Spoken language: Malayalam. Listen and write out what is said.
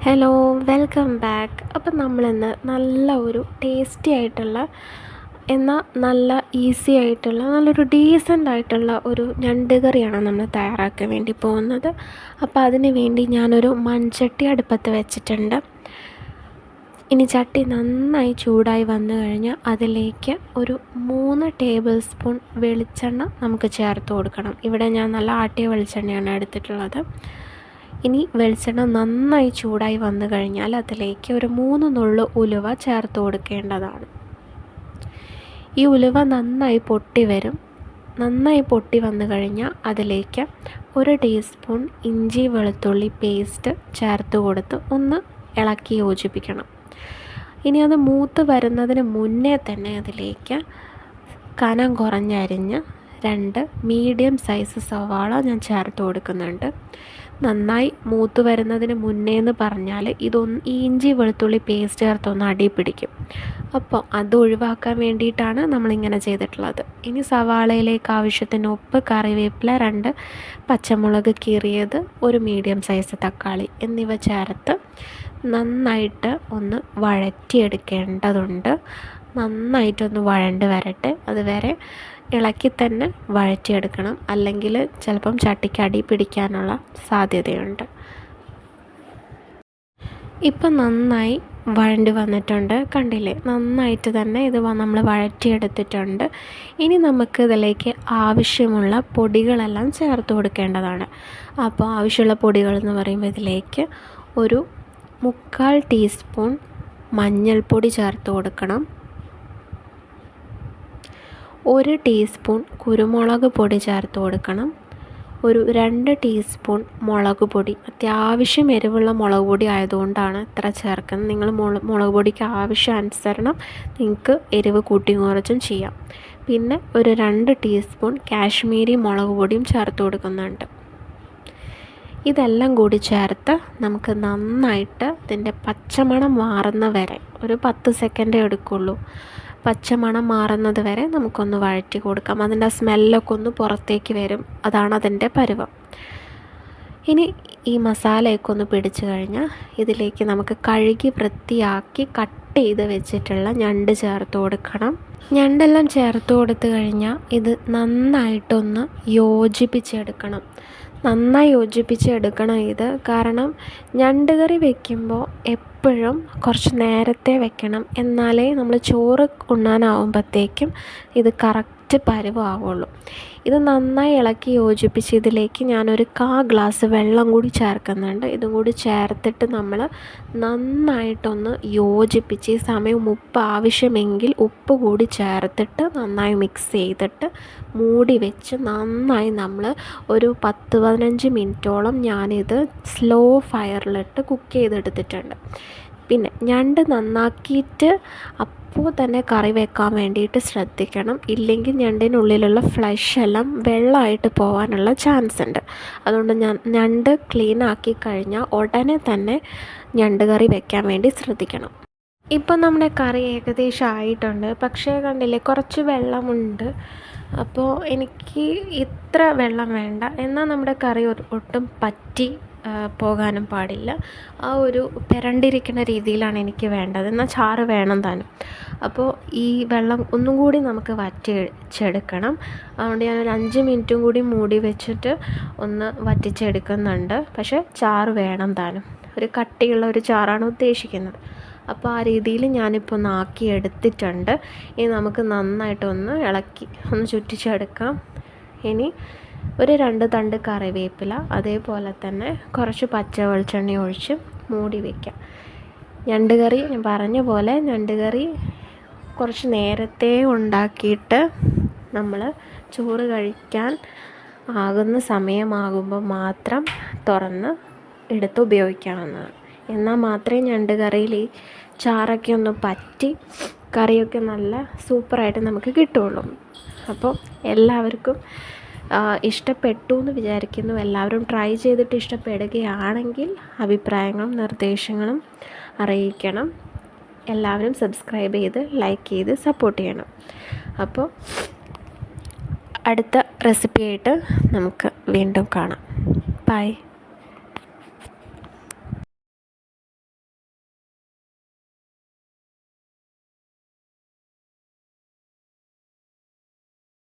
Hello, welcome back. അപ്പം നമ്മളിന്ന് നല്ല ഒരു ടേസ്റ്റി ആയിട്ടുള്ള എന്നാൽ നല്ല ഈസി ആയിട്ടുള്ള നല്ലൊരു ഡീസൻ്റ് ആയിട്ടുള്ള ഒരു ഞണ്ട് കറിയാണ് നമ്മൾ തയ്യാറാക്കാൻ വേണ്ടി പോകുന്നത്. അപ്പോൾ അതിന് വേണ്ടി ഞാനൊരു മൺചട്ടി അടുപ്പത്ത് വെച്ചിട്ടുണ്ട്. ഇനി ചട്ടി നന്നായി ചൂടായി വന്നു കഴിഞ്ഞാൽ അതിലേക്ക് ഒരു 3 ടേബിൾ സ്പൂൺ വെളിച്ചെണ്ണ നമുക്ക് ചേർത്ത് കൊടുക്കണം. ഇവിടെ ഞാൻ നല്ല ആട്ടിയ വെളിച്ചെണ്ണയാണ് എടുത്തിട്ടുള്ളത്. ഇനി വെളിച്ചെണ്ണ നന്നായി ചൂടായി വന്നു കഴിഞ്ഞാൽ അതിലേക്ക് ഒരു 3 നുള്ളു ഉലുവ ചേർത്ത് കൊടുക്കേണ്ടതാണ്. ഈ ഉലുവ നന്നായി പൊട്ടി വരും. നന്നായി പൊട്ടി വന്നു കഴിഞ്ഞാൽ അതിലേക്ക് 1 ടീസ്പൂൺ ഇഞ്ചി വെളുത്തുള്ളി പേസ്റ്റ് ചേർത്ത് കൊടുത്ത് ഒന്ന് ഇളക്കി യോജിപ്പിക്കണം. ഇനി അത് മൂത്ത് വരുന്നതിന് മുന്നേ തന്നെ അതിലേക്ക് കനം കുറഞ്ഞരിഞ്ഞ് 2 മീഡിയം സൈസ് സവാള ഞാൻ ചേർത്ത് കൊടുക്കുന്നുണ്ട്. നന്നായി മൂത്ത് വരുന്നതിന് മുന്നേ എന്ന് പറഞ്ഞാൽ ഈ ഇഞ്ചി വെളുത്തുള്ളി പേസ്റ്റ് ചേർത്തൊന്ന് അടി പിടിക്കും. അപ്പോൾ അത് ഒഴിവാക്കാൻ വേണ്ടിയിട്ടാണ് നമ്മളിങ്ങനെ ചെയ്തിട്ടുള്ളത്. ഇനി സവാളയിലേക്ക് ആവശ്യത്തിന് ഉപ്പ്, കറിവേപ്പില, 2 പച്ചമുളക് കീറിയത്, 1 മീഡിയം സൈസ് തക്കാളി എന്നിവ ചേർത്ത് നന്നായിട്ട് ഒന്ന് വഴറ്റിയെടുക്കേണ്ടതുണ്ട്. നന്നായിട്ടൊന്ന് വഴണ്ട് വരട്ടെ. അതുവരെ ഇളക്കി തന്നെ വഴറ്റിയെടുക്കണം, അല്ലെങ്കിൽ ചിലപ്പം ചട്ടിക്ക് അടി പിടിക്കാനുള്ള സാധ്യതയുണ്ട്. ഇപ്പം നന്നായി വഴണ്ട് വന്നിട്ടുണ്ട്, കണ്ടില്ലേ? നന്നായിട്ട് തന്നെ ഇത് നമ്മൾ വഴറ്റിയെടുത്തിട്ടുണ്ട്. ഇനി നമുക്ക് ഇതിലേക്ക് ആവശ്യമുള്ള പൊടികളെല്ലാം ചേർത്ത് കൊടുക്കേണ്ടതാണ്. അപ്പോൾ ആവശ്യമുള്ള പൊടികൾ എന്ന് പറയുമ്പോൾ ഇതിലേക്ക് ഒരു 3/4 ടീസ്പൂൺ മഞ്ഞൾപ്പൊടി ചേർത്ത് കൊടുക്കണം. 1 ടീസ്പൂൺ കുരുമുളക് പൊടി ചേർത്ത് കൊടുക്കണം. ഒരു 2 ടീസ്പൂൺ മുളക് പൊടി, അത്യാവശ്യം എരിവുള്ള മുളക് പൊടി ആയതുകൊണ്ടാണ് ഇത്ര ചേർക്കുന്നത്. നിങ്ങൾ മുളക് പൊടിക്ക് ആവശ്യാനുസരണം നിങ്ങൾക്ക് എരിവ് കൂട്ടി കുറച്ചും ചെയ്യാം. പിന്നെ ഒരു 2 ടീസ്പൂൺ കാശ്മീരി മുളക് പൊടിയും ചേർത്ത് കൊടുക്കുന്നുണ്ട്. ഇതെല്ലാം കൂടി ചേർത്ത് നമുക്ക് നന്നായിട്ട് ഇതിൻ്റെ പച്ചമണം മാറുന്ന വരെ ഒരു 10 സെക്കൻഡേ എടുക്കുള്ളൂ. പച്ചമണം മാറുന്നത് വരെ നമുക്കൊന്ന് വഴറ്റി കൊടുക്കാം. അതിൻ്റെ സ്മെല്ലൊക്കെ ഒന്ന് പുറത്തേക്ക് വരും. അതാണ് അതിൻ്റെ പരുവം. ഇനി ഈ മസാലയൊക്കെ ഒന്ന് പിടിച്ചു കഴിഞ്ഞാൽ ഇതിലേക്ക് നമുക്ക് കഴുകി വൃത്തിയാക്കി കട്ട് ചെയ്ത് വെച്ചിട്ടുള്ള ഞണ്ട് ചേർത്ത് കൊടുക്കണം. ഞണ്ടെല്ലാം ചേർത്ത് കൊടുത്തു കഴിഞ്ഞാൽ ഇത് നന്നായിട്ടൊന്ന് യോജിപ്പിച്ചെടുക്കണം. നന്നായി യോജിപ്പിച്ചെടുക്കണം ഇത്. കാരണം ഞണ്ട് കറി വയ്ക്കുമ്പോൾ എപ്പോഴും കുറച്ച് നേരത്തെ വെക്കണം, എന്നാലേ നമ്മൾ ചോറ് ഉണ്ണാനാവുമ്പോഴത്തേക്കും ഇത് കറക്റ്റ് പരുവാവുള്ളൂ. ഇത് നന്നായി ഇളക്കി യോജിപ്പിച്ച് ഇതിലേക്ക് ഞാനൊരു 1/4 ഗ്ലാസ് വെള്ളം കൂടി ചേർക്കുന്നുണ്ട്. ഇതും കൂടി ചേർത്തിട്ട് നമ്മൾ നന്നായിട്ടൊന്ന് യോജിപ്പിച്ച് ഈ സമയം ഉപ്പ് ആവശ്യമെങ്കിൽ ഉപ്പ് കൂടി ചേർത്തിട്ട് നന്നായി മിക്സ് ചെയ്തിട്ട് മൂടി വെച്ച് നന്നായി നമ്മൾ ഒരു 10-15 മിനിറ്റോളം ഞാനിത് സ്ലോ ഫയറിലിട്ട് കുക്ക് ചെയ്തെടുത്തിട്ടുണ്ട്. പിന്നെ ഞണ്ട് നന്നാക്കിയിട്ട് അപ്പോൾ തന്നെ കറി വെക്കാൻ വേണ്ടിയിട്ട് ശ്രദ്ധിക്കണം. ഇല്ലെങ്കിൽ ഞണ്ടിനുള്ളിലുള്ള ഫ്ലഷ് എല്ലാം വെള്ളമായിട്ട് പോകാനുള്ള ചാൻസ് ഉണ്ട്. അതുകൊണ്ട് ഞണ്ട് ക്ലീൻ ആക്കി കഴിഞ്ഞാൽ ഉടനെ തന്നെ ഞണ്ട് കറി വെക്കാൻ വേണ്ടി ശ്രദ്ധിക്കണം. ഇപ്പം നമ്മുടെ കറി ഏകദേശം ആയിട്ടുണ്ട്. പക്ഷേ കണ്ടില്ലേ, കുറച്ച് വെള്ളമുണ്ട്. അപ്പോൾ എനിക്ക് ഇത്ര വെള്ളം വേണ്ട. എന്നാൽ നമ്മുടെ കറി ഒട്ടും പറ്റി പോകാനും പാടില്ല. ആ ഒരു പെരണ്ടിരിക്കുന്ന രീതിയിലാണ് എനിക്ക് വേണ്ടത്. എന്നാൽ ചാറ് വേണം താനും. അപ്പോൾ ഈ വെള്ളം ഒന്നും കൂടി നമുക്ക് വറ്റിച്ചെടുക്കണം. അതുകൊണ്ട് ഞാനൊരു 5 മിനിറ്റും കൂടി മൂടി വെച്ചിട്ട് ഒന്ന് വറ്റിച്ചെടുക്കുന്നുണ്ട്. പക്ഷേ ചാറ് വേണം താനും. ഒരു കട്ടിയുള്ള ഒരു ചാറാണ് ഉദ്ദേശിക്കുന്നത്. അപ്പോൾ ആ രീതിയിൽ ഞാനിപ്പോൾ ഒന്ന് ആക്കി എടുത്തിട്ടുണ്ട്. ഇനി നമുക്ക് നന്നായിട്ടൊന്ന് ഇളക്കി ഒന്ന് ചുറ്റിച്ചെടുക്കാം. ഇനി ഒരു 2 തണ്ട് കറിവേപ്പില, അതേപോലെ തന്നെ കുറച്ച് പച്ച വെളിച്ചെണ്ണ ഒഴിച്ച് മൂടി വയ്ക്കാം. ഞണ്ട് കറി ഞാൻ പറഞ്ഞ പോലെ ഞണ്ട് കറി കുറച്ച് നേരത്തെ ഉണ്ടാക്കിയിട്ട് നമ്മൾ ചോറ് കഴിക്കാൻ ആകുന്ന സമയമാകുമ്പോൾ മാത്രം തുറന്ന് എടുത്ത് ഉപയോഗിക്കാവുന്നതാണ്. എന്നാൽ മാത്രമേ ഞണ്ട് കറിയിൽ ഈ ചാറൊക്കെ ഒന്ന് പറ്റി കറിയൊക്കെ നല്ല സൂപ്പറായിട്ട് നമുക്ക് കിട്ടുള്ളൂ. അപ്പോൾ എല്ലാവർക്കും ഇഷ്ടപ്പെട്ടു എന്ന് വിചാരിക്കുന്നു. എല്ലാവരും ട്രൈ ചെയ്തിട്ട് ഇഷ്ടപ്പെടുകയാണെങ്കിൽ അഭിപ്രായങ്ങളും നിർദ്ദേശങ്ങളും അറിയിക്കണം. എല്ലാവരും സബ്സ്ക്രൈബ് ചെയ്ത് ലൈക്ക് ചെയ്ത് സപ്പോർട്ട് ചെയ്യണം. അപ്പോൾ അടുത്ത റെസിപ്പിയായിട്ട് നമുക്ക് വീണ്ടും കാണാം. ബൈ.